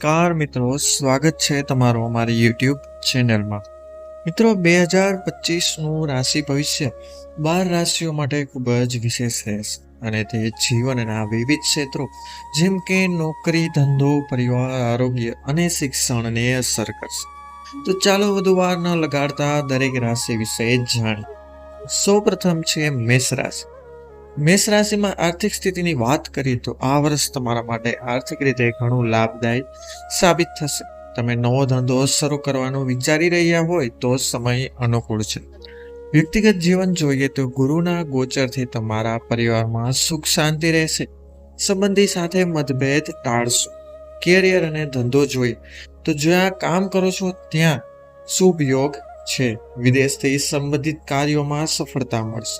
નમસ્કાર મિત્રો, સ્વાગત છે તમારું અમારી યુટ્યુબ ચેનલમાં. મિત્રો, 2025નું રાશિ ભવિષ્ય 12 રાશિઓ માટે ખૂબ જ વિશેષ રહેશે અને તે જીવનના વિવિધ ક્ષેત્રો જેમ કે નોકરી, ધંધો, પરિવાર, આરોગ્ય અને શિક્ષણને અસર કરશે. તો ચાલો વધુ વાર ન લગાડતા દરેક રાશિ વિશે જાણીએ. સૌપ્રથમ છે મેષ રાશિ. મેષ રાશિમાં આર્થિક સ્થિતિની વાત કરીએ તો આ વર્ષ તમારા માટે આર્થિક રીતે ઘણું લાભદાયી સાબિત થશે. તમે નવો ધંધો શરૂ કરવાનું વિચારી રહ્યા હોય તો સમય અનુકૂળ છે. વ્યક્તિગત જીવન જોઈએ તો ગુરુના ગોચરથી તમારા પરિવારમાં સુખ શાંતિ રહેશે. સંબંધી સાથે મતભેદ ટાળશો. કેરિયર અને ધંધો જોઈએ તો જ્યાં કામ કરો છો ત્યાં શુભ યોગ છે. વિદેશથી સંબંધિત કાર્યોમાં સફળતા મળશે.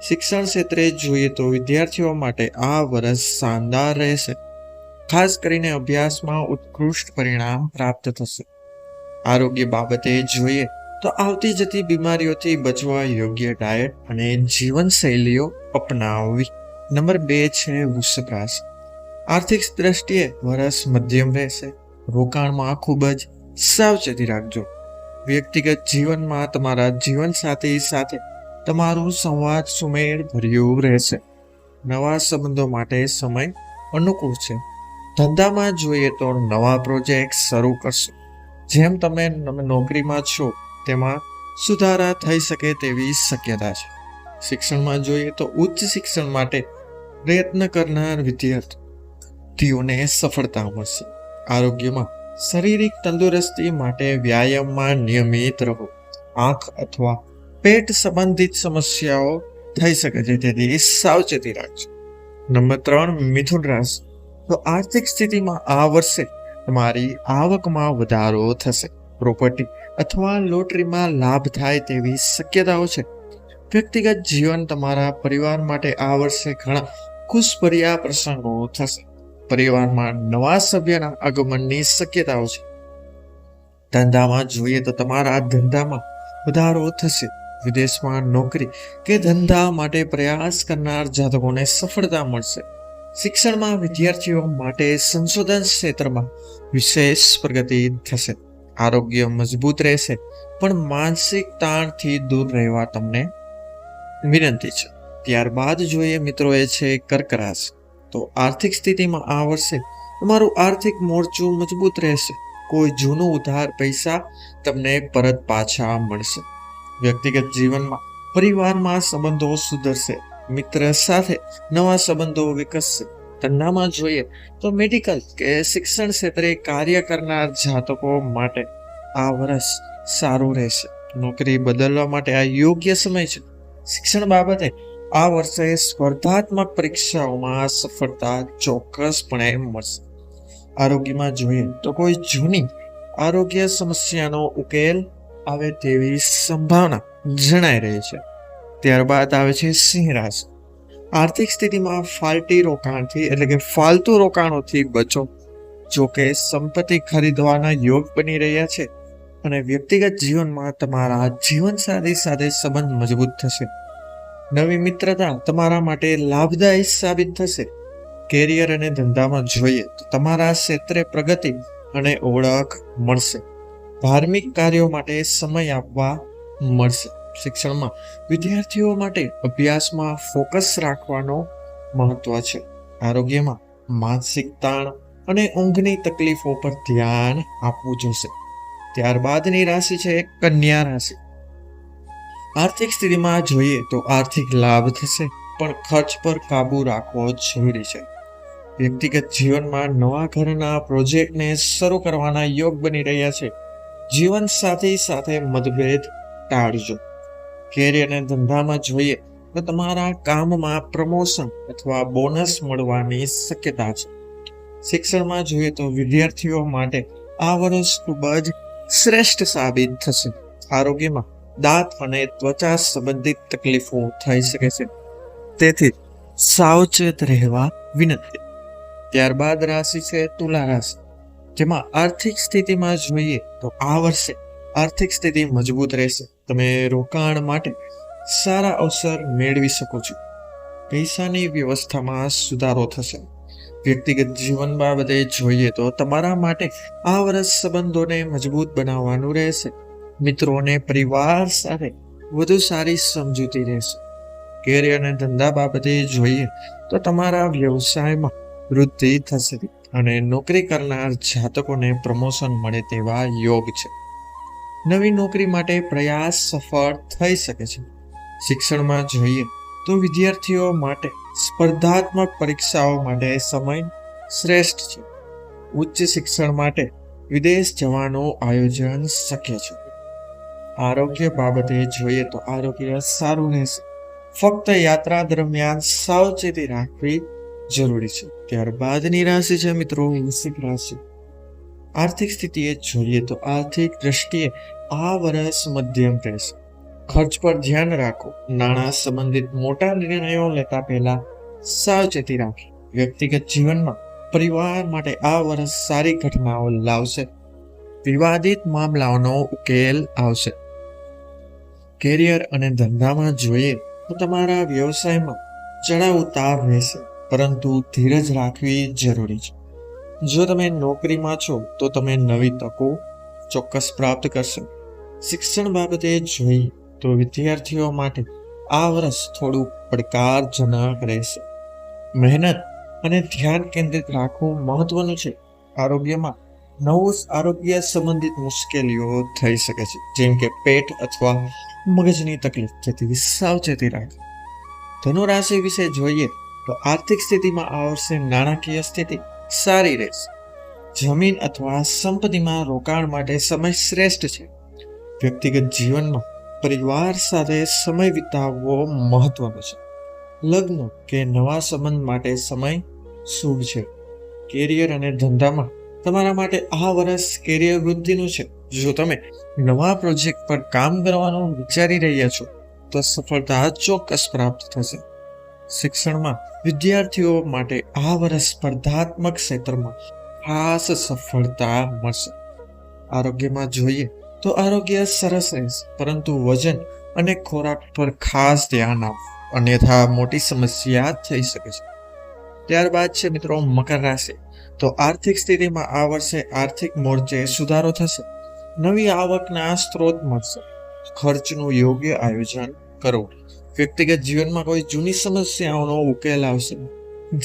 શિક્ષણ ક્ષેત્રે જોઈએ તો વિદ્યાર્થીઓ માટે આ વર્ષ શાનદાર રહેશે. ખાસ કરીને અભ્યાસમાં ઉત્કૃષ્ટ પરિણામ પ્રાપ્ત થશે. આરોગ્ય બાબતે જોઈએ તો આવતી જતી બીમારીઓથી બચવા યોગ્ય ડાયટ અને જીવનશૈલીઓ અપનાવવી. નંબર 2 છે વૃષભ રાશિ. આર્થિક દ્રષ્ટિએ વર્ષ મધ્યમ રહેશે. રોકાણમાં ખૂબ જ સાવચેતી રાખજો. વ્યક્તિગત જીવનમાં તમારા જીવનસાથી સાથે તમારું સંવાદ સુમેળ ભર્યું રહેશે. નવા સંબંધો માટે સમય અનુકૂળ છે. ધંધામાં જોઈએ તો નવા પ્રોજેક્ટ શરૂ કરશો. જેમ તમે નોકરીમાં છો તેમાં સુધારા થઈ શકે તેવી શક્યતા છે. શિક્ષણમાં જોઈએ તો ઉચ્ચ શિક્ષણ માટે પ્રયત્ન કરનાર વિદ્યાર્થીઓને સફળતા મળશે. આરોગ્યમાં શારીરિક તંદુરસ્તી માટે વ્યાયામમાં નિયમિત રહો. આંખ અથવા પેટ સંબંધિત સમસ્યાઓ થઈ શકે છે, તેથી સાવચેતી રાખજો. નંબર 3 મિથુન રાશિ. તો આર્થિક સ્થિતિમાં આ વર્ષે તમારી આવકમાં વધારો થશે. પ્રોપર્ટી અથવા લોટરીમાં લાભ થાય તેવી શક્યતાઓ છે. વ્યક્તિગત જીવન તમારા પરિવાર માટે આ વર્ષે ઘણા ખુશભર્યા પ્રસંગો થશે. પરિવારમાં નવા સભ્યના આગમનની શક્યતાઓ છે. ધંધામાં જોઈએ તો તમારા ધંધામાં વધારો થશે. વિદેશમાં નોકરી કે ધંધા માટે પ્રયાસ કરનાર જાતકોને સફળતા મળશે. શિક્ષણમાં વિદ્યાર્થીઓ માટે સંશોધન ક્ષેત્રમાં વિશેષ પ્રગતિ થશે. આરોગ્ય મજબૂત રહેશે, પણ માનસિક તાણથી દૂર રહેવા તમને વિનંતી છે. ત્યારબાદ જોઈએ મિત્રો એ છે કર્ક રાશિ. તો આર્થિક સ્થિતિમાં આ વર્ષે તમારું આર્થિક મોરચું મજબૂત રહેશે. કોઈ જૂનું ઉધાર પૈસા તમને પરત પાછા મળશે. વ્યક્તિગત જીવનમાં પરિવારમાં સંબંધો સુધરશે. મિત્ર સાથે નવા સંબંધો વિકસશે. ધંધામાં જોઈએ તો મેડિકલ કે શિક્ષણ ક્ષેત્રે કાર્ય કરનાર જાતકો માટે આ વર્ષ સારું રહેશે. નોકરી બદલવા માટે આ યોગ્ય સમય છે. શિક્ષણ બાબતે આ વર્ષે સ્પર્ધાત્મક પરીક્ષાઓમાં સફળતા ચોક્કસપણે મળશે. આરોગ્યમાં જોઈએ તો કોઈ જૂની આરોગ્ય સમસ્યાનો ઉકેલ આવે તેવી સંભાવના જણાઈ રહી છે. ત્યારબાદ આવે છે સિંહ રાશિ. આર્થિક સ્થિતિમાં ફાલતુ રોકાણોથી બચો. જોકે સંપત્તિ ખરીદવાના યોગ બની રહ્યા છે અને વ્યક્તિગત જીવનમાં તમારા જીવનસાથી સાથે સંબંધ મજબૂત થશે. નવી મિત્રતા તમારા માટે લાભદાયી સાબિત થશે. કેરિયર અને ધંધામાં જોઈએ તો તમારા ક્ષેત્રે પ્રગતિ અને ઓળખ મળશે. ધાર્મિક કાર્યો માટે સમય આપવા મળશે. શિક્ષણમાં વિદ્યાર્થીઓ માટે અભ્યાસમાં ફોકસ રાખવાનો મહત્વ છે. આરોગ્યમાં માનસિક તાણ અને ઊંઘની તકલીફો પર ધ્યાન આપવું જોશે. ત્યારબાદની રાશિ છે કન્યા રાશિ. આર્થિક સ્થિતિમાં જોઈએ તો આર્થિક લાભ થશે, પણ ખર્ચ પર કાબુ રાખવો જરૂરી છે. વ્યક્તિગત જીવનમાં નવા ઘરના પ્રોજેક્ટને શરૂ કરવાના યોગ બની રહ્યા છે. જીવન સાથી સાથે મતભેદ ટાળજો. કેરિયર અને ધંધામાં જોઈએ તો તમારા કામમાં પ્રમોશન અથવા બોનસ મળવાની શક્યતા છે. શિક્ષણમાં જોઈએ તો વિદ્યાર્થીઓ માટે આ વર્ષ ખૂબ જ શ્રેષ્ઠ સાબિત થશે. આરોગ્યમાં દાંત અને ત્વચા સંબંધિત તકલીફો થઈ શકે છે, તેથી સાવચેત રહેવા વિનંતી. ત્યારબાદ રાશિ છે તુલા રાશિ, જેમાં આર્થિક સ્થિતિમાં જોઈએ તો આ વર્ષે આર્થિક સ્થિતિ મજબૂત રહેશે. તમે રોકાણ માટે સારા અવસર મેળવી શકો છો. પૈસાની વ્યવસ્થામાં સુધારો થશે. વ્યક્તિગત જીવન બાબતે જોઈએ તો તમારા માટે આ વર્ષ સંબંધોને મજબૂત બનાવવાનું રહેશે. મિત્રો અને પરિવાર સાથે વધુ સારી સમજૂતી રહેશે. કેરિયર અને ધંધા બાબતે જોઈએ તો તમારા વ્યવસાયમાં વૃદ્ધિ થશે અને નોકરી કરનાર જાતકોને પ્રમોશન મળે તેવા યોગ છે. નવી નોકરી માટે પ્રયાસ સફળ થઈ શકે છે. શિક્ષણમાં જોઈએ તો વિદ્યાર્થીઓ માટે સ્પર્ધાત્મક પરીક્ષાઓ માટે સમય શ્રેષ્ઠ છે. ઉચ્ચ શિક્ષણ માટે વિદેશ જવાનું આયોજન શક્ય છે. આરોગ્ય બાબતે જોઈએ તો આરોગ્ય સારું રહેશે. ફક્ત યાત્રા દરમિયાન સાવચેતી રાખવી જરૂરી છે. ત્યારબાદની રાશિ છે મિત્રો વૃશ્ચિક રાશિ. આર્થિક સ્થિતિએ જોઈએ તો આર્થિક દ્રષ્ટિએ આ વર્ષ મધ્યમ રહેશે. ખર્ચ પર ધ્યાન રાખો. નાણાં સંબંધિત મોટા નિર્ણયો લેતા પહેલા સાવચેતી રાખો. વ્યક્તિગત જીવનમાં પરિવાર માટે આ વર્ષ સારી ઘટનાઓ લાવશે. વિવાદિત મામલાઓનો ઉકેલ આવશે. કેરિયર અને ધંધામાં જોઈએ તો તમારા વ્યવસાયમાં ચડાવ ઉતાર રહેશે, પરંતુ ધીરજ રાખવી જરૂરી છે. જો તમે નોકરીમાં છો તો તમે નવી તકો ચોક્કસ પ્રાપ્ત કરશો. શિક્ષણ બાબતે જોઈએ તો વિદ્યાર્થીઓ માટે આ વર્ષ થોડું પડકારજનક રહેશે. મહેનત અને ધ્યાન કેન્દ્રિત રાખવું મહત્વનું છે. આરોગ્યમાં આરોગ્ય સંબંધિત મુશ્કેલીઓ થઈ શકે છે, જેમ કે પેટ અથવા મગજની તકલીફ, જેથી સાવચેતી રાખો. ધનુ રાશિ વિશે જોઈએ તો આર્થિક સ્થિતિમાં આ વર્ષે નાણાકીય સ્થિતિ સારી રહેશે. જમીન અથવા સંપત્તિમાં રોકાણ માટે સમય શ્રેષ્ઠ છે. વ્યક્તિગત જીવનમાં પરિવાર સાથે સમય વિતાવવો મહત્વનો છે. લગ્ન કે નવા સંબંધ માટે સમય શુભ છે. કેરિયર અને ધંધામાં તમારા માટે આ વર્ષ કેરિયર વૃદ્ધિનું છે. જો તમે નવા પ્રોજેક્ટ પર કામ કરવાનું વિચારી રહ્યા છો તો સફળતા ચોક્કસ પ્રાપ્ત થશે. શિક્ષણમાં વિદ્યાર્થીઓ માટે આ વર્ષ સ્પર્ધાત્મક ક્ષેત્રમાં ખાસ સફળતા મળશે. આરોગ્યમાં જોઈએ તો આરોગ્ય સરસ રહેશે, પરંતુ વજન અને ખોરાક પર ખાસ ધ્યાન આપો, અન્યથા મોટી સમસ્યા થઈ શકે છે. ત્યારબાદ છે મિત્રો મકર રાશિ. તો આર્થિક સ્થિતિમાં આ વર્ષે આર્થિક મોરચે સુધારો થશે. નવી આવકના સ્ત્રોત મળશે. ખર્ચનું યોગ્ય આયોજન કરો. વ્યક્તિગત જીવનમાં કોઈ જૂની સમસ્યાઓનો ઉકેલ આવશે.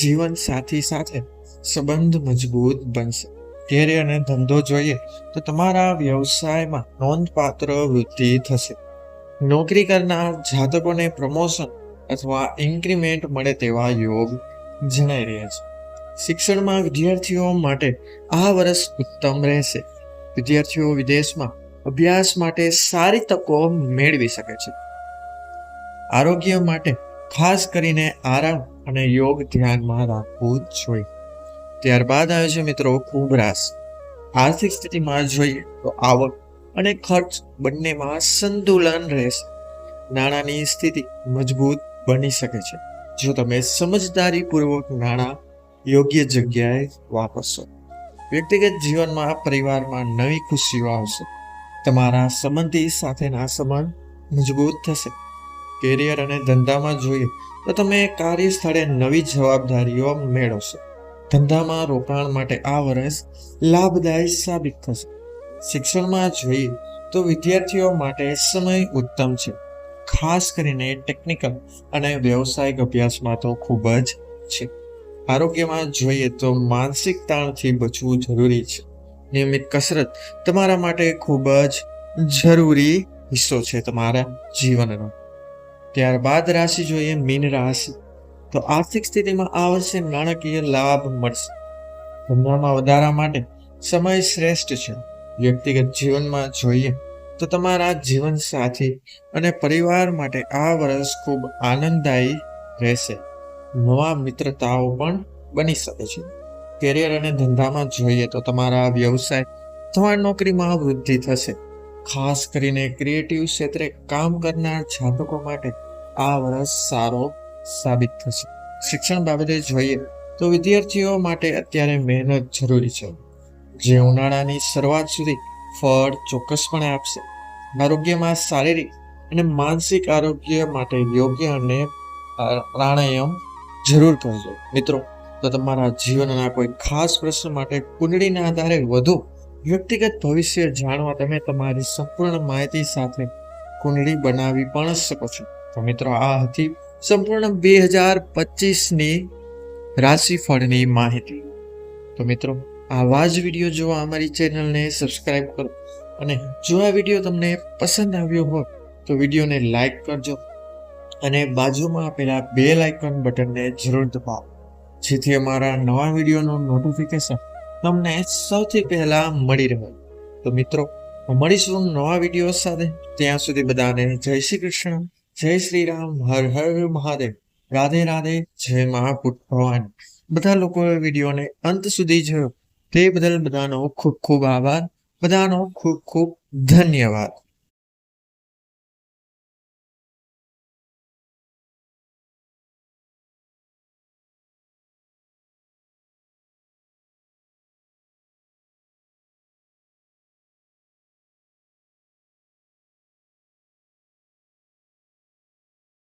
જીવન સાથી સાથે સંબંધ મજબૂત બનશે. કેરિયર અને ધંધો જોઈએ તો તમારા વ્યવસાયમાં નોંધપાત્ર વૃદ્ધિ થશે. નોકરી કરનાર જાતકોને પ્રમોશન અથવા ઇન્ક્રીમેન્ટ મળે તેવા યોગ જણાઈ રહ્યા છે. શિક્ષણમાં વિદ્યાર્થીઓ માટે આ વર્ષ ઉત્તમ રહેશે. વિદ્યાર્થીઓ વિદેશમાં અભ્યાસ માટે સારી તકો મેળવી શકે છે. આરોગ્ય માટે ખાસ કરીને આરામ અને યોગ ધ્યાનમાં રાખવું જોઈએ. ત્યારબાદ આવે છે મિત્રો કુંભ રાશિ. આર્થિક સ્થિતિમાં જોઈએ તો આવક અને ખર્ચ બંનેમાં સંતુલન રહેશે. નાણાંની સ્થિતિ મજબૂત બની શકે છે જો તમે સમજદારીપૂર્વક નાણાં યોગ્ય જગ્યાએ વાપરશો. વ્યક્તિગત જીવનમાં પરિવારમાં નવી ખુશીઓ આવશે. તમારા સંબંધી સાથેના સંબંધ મજબૂત થશે. કેરિયર અને ધંધામાં જોઈએ તો તમે કાર્યસ્થળે નવી જવાબદારીઓ મેળવશો. ધંધામાં રોકાણ માટે આ વર્ષ લાભદાયી સાબિત થશે. શિક્ષણમાં જોઈએ તો વિદ્યાર્થીઓ માટે સમય ઉત્તમ છે. ખાસ કરીને ટેકનિકલ અને વ્યવસાયિક અભ્યાસમાં તો ખૂબ જ છે. આરોગ્યમાં જોઈએ તો માનસિક તાણથી બચવું જરૂરી છે. નિયમિત કસરત તમારા માટે ખૂબ જ જરૂરી હિસ્સો છે તમારા જીવનનો. ત્યારબાદ રાશિ જોઈએ મીન રાશિ. તો આર્થિક સ્થિતિમાં આ વર્ષે નાણાકીય લાભ મળશે. ધંધામાં વધારા માટે સમય શ્રેષ્ઠ છે. વ્યક્તિગત જીવનમાં જોઈએ તો તમારા જીવન સાથી અને પરિવાર માટે આ વર્ષ ખૂબ આનંદદાયી રહેશે. નવા મિત્રતાઓ પણ બની શકે છે. કેરિયર અને ધંધામાં જોઈએ તો તમારા વ્યવસાય અથવા નોકરીમાં વૃદ્ધિ થશે. ખાસ કરીને ક્રિએટિવ ક્ષેત્રે કામ કરનાર જાતકો માટે આ વર્ષ સારો સાબિત થશે. શિક્ષણ બાબતે જોઈએ તો વિદ્યાર્થીઓ માટે અત્યારે મહેનત જરૂરી છે, જે ઉનાળાની શરૂઆત સુધી ફળ ચોક્કસપણે આપશે. આરોગ્યમાં શારીરિક અને માનસિક આરોગ્ય માટે યોગ્ય અને પ્રાણાયામ જરૂર કરજો. મિત્રો, તો તમારા જીવનના કોઈ ખાસ પ્રશ્ન માટે કુંડળીના આધારે વધુ વ્યક્તિગત ભવિષ્ય જાણવા તમે તમારી સંપૂર્ણ માહિતી સાથે કુંડળી બનાવી પણ શકો છો. તો મિત્રો, આ હતી સંપૂર્ણ 2025ની રાશિફળની માહિતી. તો મિત્રો, આવા જ વિડીયો જોવા અમારી ચેનલને સબસ્ક્રાઇબ કરો અને જો આ વિડીયો તમને પસંદ આવ્યો હોય તો વિડીયોને લાઈક કરજો અને બાજુમાં આપેલા બેલ આઇકોન બટનને જરૂર દબાવો, જેથી અમારા નવા વિડીયોનું નોટિફિકેશન તમને સૌથી પહેલા મળી રહે. તો મિત્રો, મળીશું નવા વિડીયો સાથે. ત્યાં સુધી બધાને જય શ્રી કૃષ્ણ, જય શ્રી રામ, હર હર મહાદેવ, રાધે રાધે, જય મહાપુટ ભવાની. બધા લોકોએ વિડીયોને અંત સુધી જોયો તે બદલ બધાનો ખૂબ ખૂબ આભાર. બધાનો ખૂબ ખૂબ ધન્યવાદ.